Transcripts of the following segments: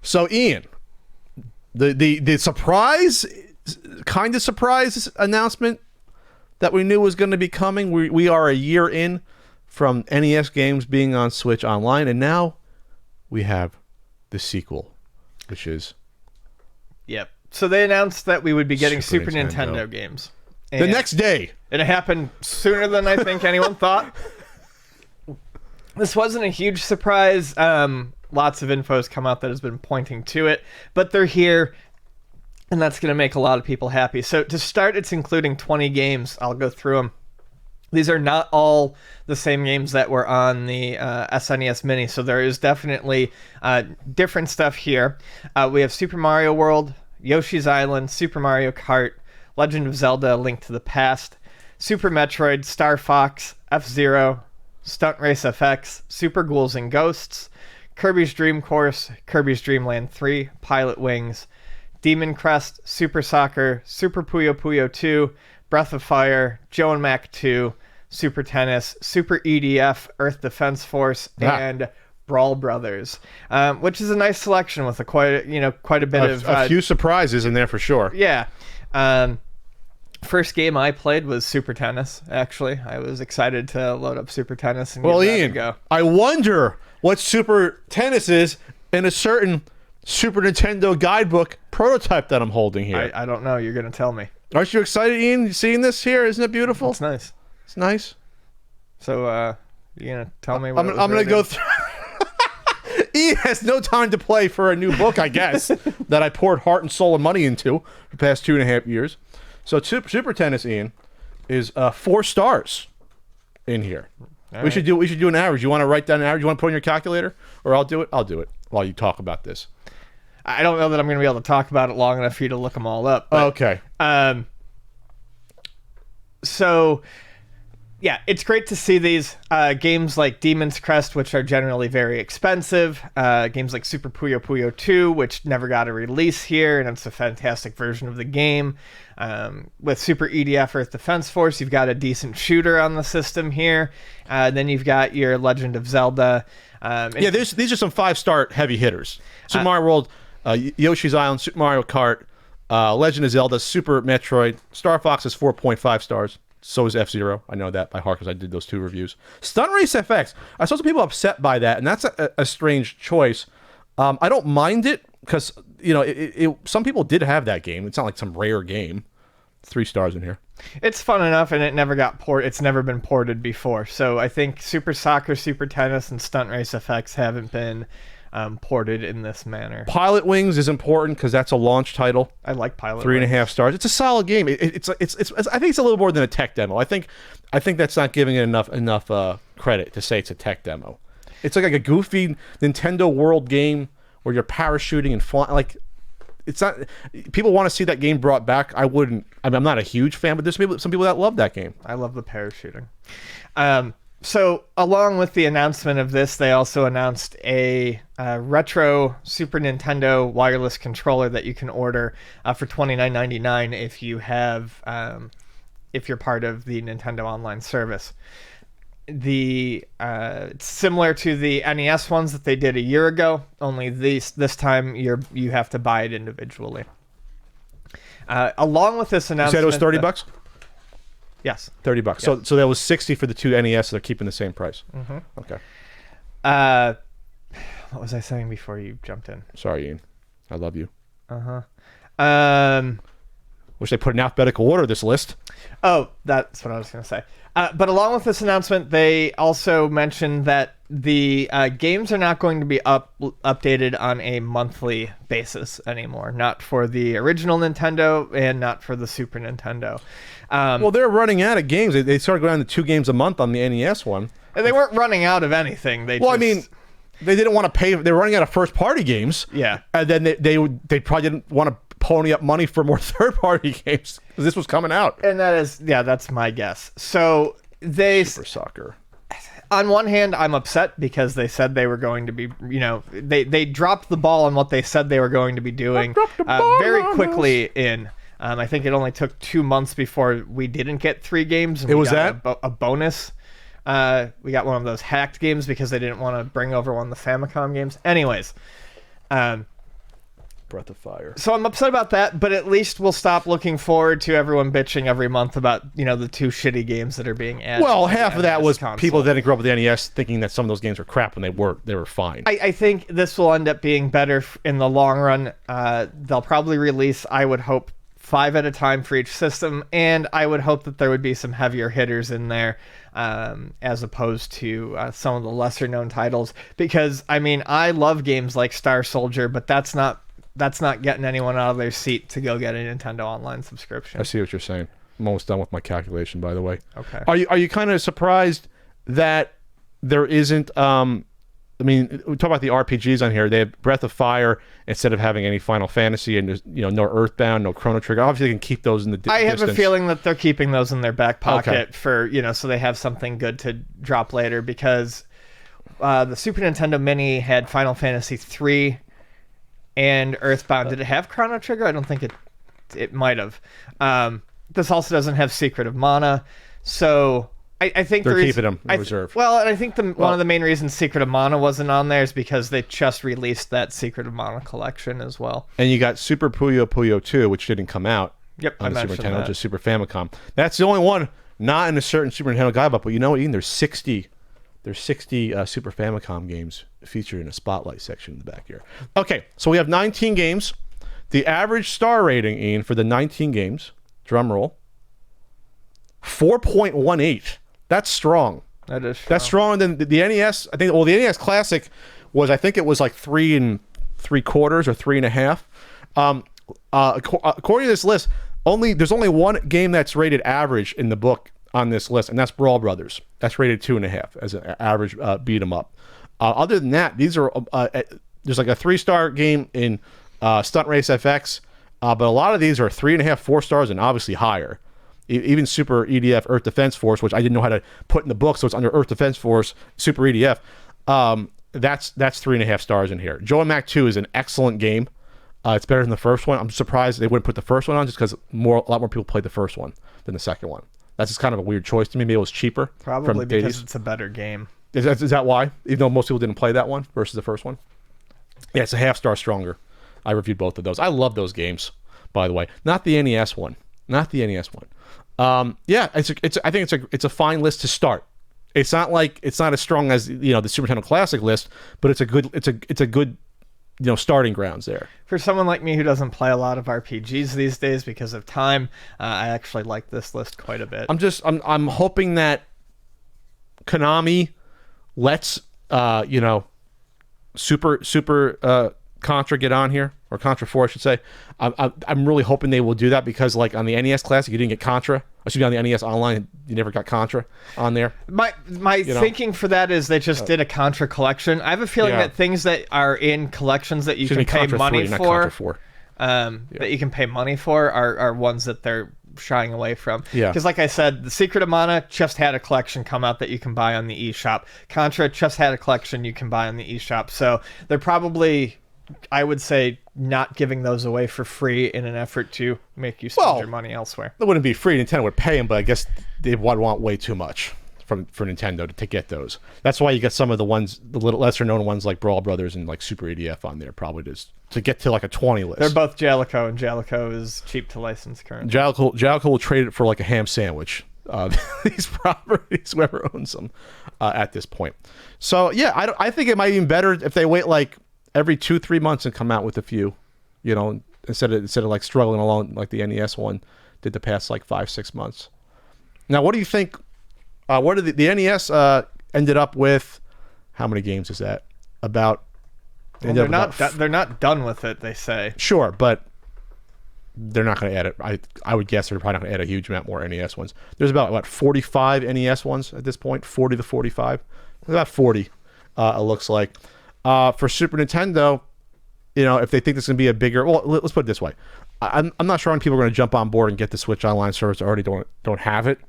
So, Ian, the surprise, kind of surprise announcement that we knew was going to be coming. We are a year in from NES games being on Switch Online, and now we have the sequel, which is... Yep. So they announced that we would be getting Super Nintendo games. The next day. And it happened sooner than I think anyone thought. This wasn't a huge surprise. Lots of info has come out that has been pointing to it, but they're here, and that's going to make a lot of people happy. So to start, it's including 20 games. I'll go through them. These are not all the same games that were on the SNES Mini, so there is definitely different stuff here. We have Super Mario World, Yoshi's Island, Super Mario Kart, Legend of Zelda: A Link to the Past, Super Metroid, Star Fox, F-Zero, Stunt Race FX, Super Ghouls and Ghosts, Kirby's Dream Course, Kirby's Dream Land 3, Pilot Wings, Demon Crest, Super Soccer, Super Puyo Puyo 2, Breath of Fire, Joe and Mac 2, Super Tennis, Super EDF, Earth Defense Force, and Brawl Brothers, which is a nice selection with quite a bit of a few surprises in there for sure. Yeah. First game I played was Super Tennis. Actually, I was excited to load up Super Tennis and Ian, go. I wonder what Super Tennis is in a certain Super Nintendo guidebook prototype that I'm holding here. I don't know. You're gonna tell me. Aren't you excited, Ian? You seeing this here? Isn't it beautiful? It's nice. It's nice. So, you gonna tell me what I'm gonna go through. Ian has no time to play for a new book, I guess, that I poured heart and soul and money into for the past 2.5 years. So Super Tennis, Ian, is 4 stars in here. We should do an average. You want to write down an average? You want to put in your calculator, or I'll do it. I'll do it while you talk about this. I don't know that I'm going to be able to talk about it long enough for you to look them all up. But, okay. So, yeah, it's great to see these games like Demon's Crest, which are generally very expensive. Games like Super Puyo Puyo 2, which never got a release here, and it's a fantastic version of the game. With Super EDF Earth Defense Force, you've got a decent shooter on the system here. Then you've got your Legend of Zelda. These are some 5-star heavy hitters. Super Mario World, Yoshi's Island, Super Mario Kart, Legend of Zelda, Super Metroid. Star Fox is 4.5 stars. So is F-Zero. I know that by heart because I did those 2 reviews. Stunt Race FX. I saw some people upset by that, and that's a strange choice. I don't mind it because, some people did have that game. It's not like some rare game. 3 stars in here. It's fun enough, and it never got ported. It's never been ported before. So I think Super Soccer, Super Tennis, and Stunt Race FX haven't been ported in this manner. Pilot Wings is important because that's a launch title. I like Pilot 3.5 stars. It's a solid game. It's I think it's a little more than a tech demo. I think that's not giving it enough credit to say it's a tech demo. It's like a goofy Nintendo World game where you're parachuting and flying. Like, it's not. People want to see that game brought back. I wouldn't. I'm not a huge fan, but there's some people that love that game. I love the parachuting. So, along with the announcement of this, they also announced a retro Super Nintendo wireless controller that you can order for $29.99 if you have, if you're part of the Nintendo Online service. It's similar to the NES ones that they did a year ago. Only this time you have to buy it individually. Along with this announcement, you said it was $30. Yes. $30. Yes. So that was $60 for the 2 NES, so they're keeping the same price. Mm-hmm. Okay. What was I saying before you jumped in? Sorry, Ian. I love you. Uh-huh. Wish they put in alphabetical order this list. Oh, that's what I was going to say. But along with this announcement, they also mentioned that the games are not going to be updated on a monthly basis anymore. Not for the original Nintendo and not for the Super Nintendo. Well, they're running out of games. They started going down to 2 games a month on the NES one. And they weren't running out of anything. They didn't want to pay. They were running out of first-party games. Yeah. And then they probably didn't want to pony up money for more third-party games because this was coming out. And that's my guess. So Super Soccer. On one hand, I'm upset because they said they were going to be, they dropped the ball on what they said they were going to be doing very quickly in. I think it only took 2 months before we didn't get 3 games. And we got a bonus. We got one of those hacked games because they didn't want to bring over one of the Famicom games. Anyways, Breath of Fire. So I'm upset about that, but at least we'll stop looking forward to everyone bitching every month about, the two shitty games that are being added. Well, to the half of that NES was console. people that didn't grow up with the NES thinking that some of those games were crap when they were fine. I think this will end up being better in the long run. They'll probably release, I would hope, 5 at a time for each system, and I would hope that there would be some heavier hitters in there, as opposed to some of the lesser known titles. Because I love games like Star Soldier, but that's not getting anyone out of their seat to go get a Nintendo Online subscription. I see what you're saying. I'm almost done with my calculation, by the way. Okay. Are you kind of surprised that there isn't? We talk about the RPGs on here. They have Breath of Fire instead of having any Final Fantasy, and there's no Earthbound, no Chrono Trigger. Obviously, they can keep those in the distance. I have a feeling that they're keeping those in their back pocket Okay. for so they have something good to drop later, because the Super Nintendo Mini had Final Fantasy 3 and Earthbound. Did it have Chrono Trigger? I don't think it might have. This also doesn't have Secret of Mana, so I think They're keeping them in reserve. Well, and I think one of the main reasons Secret of Mana wasn't on there is because they just released that Secret of Mana collection as well. And you got Super Puyo Puyo 2, which didn't come out Yep, on the Super mentioned Nintendo, that. just Super Famicom. That's the only one not in a certain Super Nintendo guidebook. But you know what, Ian? There's 60 Super Famicom games featured in a spotlight section in the back here. Okay, so we have 19 games. The average star rating, Ian, for the 19 games, drum roll, 4.18. That's strong. That is That's stronger than the NES. I think. Well, the NES Classic was. I think it was like 3 3/4 or 3.5. According to this list, there's only one game that's rated average in the book on this list, and that's Brawl Brothers. That's rated 2.5 as an average beat 'em up. Other than that, these are there's like a 3-star game in Stunt Race FX, but a lot of these are 3.5, 4 stars, and obviously higher. Even Super EDF Earth Defense Force, which I didn't know how to put in the book, so it's under Earth Defense Force Super EDF. That's 3.5 stars in here. Joe and Mac 2 is an excellent game. It's better than the first one. I'm surprised they wouldn't put the first one on just because a lot more people played the first one than the second one. That's just kind of a weird choice to me. Maybe it was cheaper. Probably from the because 80s. it's a better game. Is that why? Even though most people didn't play that one versus the first one? Yeah, it's a half star stronger. I reviewed both of those. I love those games, by the way. Not the NES one. Not the NES one. Yeah, I think it's a fine list to start. It's not as strong as the Super Nintendo Classic list, but it's a good starting grounds there. For someone like me who doesn't play a lot of RPGs these days because of time, I actually like this list quite a bit. I'm hoping that Konami lets Super Contra get on here, or Contra 4 I should say. I'm really hoping they will do that, because like on the NES Classic you didn't get Contra. I should be on the NES Online, you never got Contra on there. My thinking for that is they just did a Contra collection. I have a feeling that things that are in collections that you can pay Contra money 3, not for, Contra 4. that you can pay money for, are ones that they're shying away from. Yeah. Because like I said, the Secret of Mana just had a collection come out that you can buy on the eShop. Contra just had a collection you can buy on the eShop. So they're probably, I would say, not giving those away for free in an effort to make you spend your money elsewhere. It wouldn't be free. Nintendo would pay them, but I guess they would want way too much for Nintendo to get those. That's why you get some of the ones, the little lesser known ones like Brawl Brothers and like Super EDF on there, probably just to get to like a 20 list. They're both Jalico, and Jalico is cheap to license currently. Jalico will trade it for like a ham sandwich. These properties, whoever owns them at this point. So yeah, I think it might be even better if they wait like every 2-3 months and come out with a few, instead of like struggling along like the NES one did the past like 5-6 months. Now, what do you think? What did the NES ended up with? How many games is that? About? Well, they're not done with it, they say. Sure, but they're not going to add it. I would guess they're probably not going to add a huge amount more NES ones. There's about 45 NES ones at this point, 40 to 45. About 40, it looks like. For Super Nintendo, if they think this is going to be a bigger, well, let's put it this way. I'm not sure how many people are going to jump on board and get the Switch Online service that already don't have it.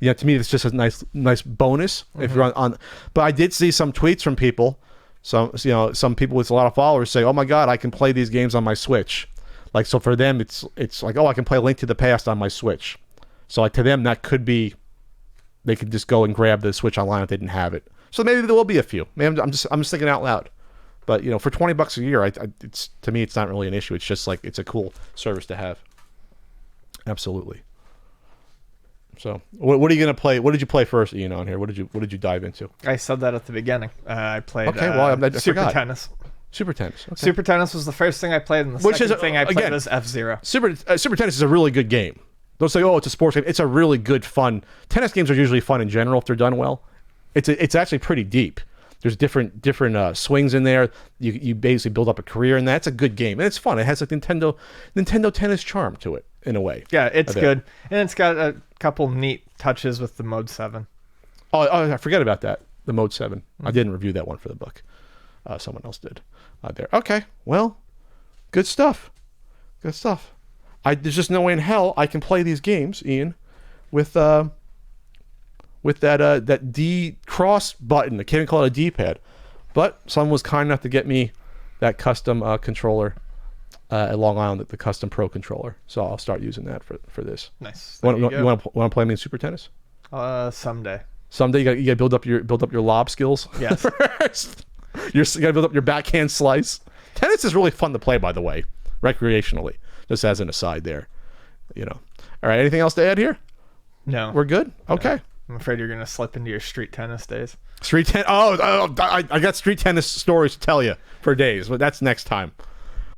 To me, it's just a nice bonus if you're on. But I did see some tweets from people, some people with a lot of followers say, "Oh my God, I can play these games on my Switch." Like, so for them, it's like, "Oh, I can play Link to the Past on my Switch." So like to them, that could be, they could just go and grab the Switch Online if they didn't have it. So maybe there will be a few. Maybe I'm just thinking out loud. But for $20 a year, it's to me, it's not really an issue. It's just like it's a cool service to have. Absolutely. So, what are you gonna play? What did you play first, Ian? On here, what did you dive into? I said that at the beginning. I played I Super forgot. Tennis. Super Tennis. Okay. Super Tennis was the first thing I played, and the second thing I played was F-Zero. Super Tennis is a really good game. Don't say, oh, it's a sports game. It's a really good, fun. Tennis games are usually fun in general if they're done well. It's actually pretty deep. There's different swings in there. You basically build up a career in that. It's a good game, and it's fun. It has a Nintendo Tennis charm to it in a way. Yeah, it's good, and it's got a couple neat touches with the Mode 7. Oh, I forget about that. The Mode 7. I didn't review that one for the book. Someone else did. There. Okay. Well, good stuff. Good stuff. There's just no way in hell I can play these games, Ian, with that D cross button. I can't even call it a D-pad. But someone was kind enough to get me that custom controller at Long Island, the custom Pro controller. So I'll start using that for this. Nice. You want to play me in Super Tennis? Someday. Someday you got to build up your lob skills. Yes. First. You got to build up your backhand slice. Tennis is really fun to play, by the way, recreationally. Just as an aside there, All right. Anything else to add here? No. We're good. Okay. I'm afraid you're gonna slip into your street tennis days. Street tennis. Oh, I got street tennis stories to tell you for days, but that's next time.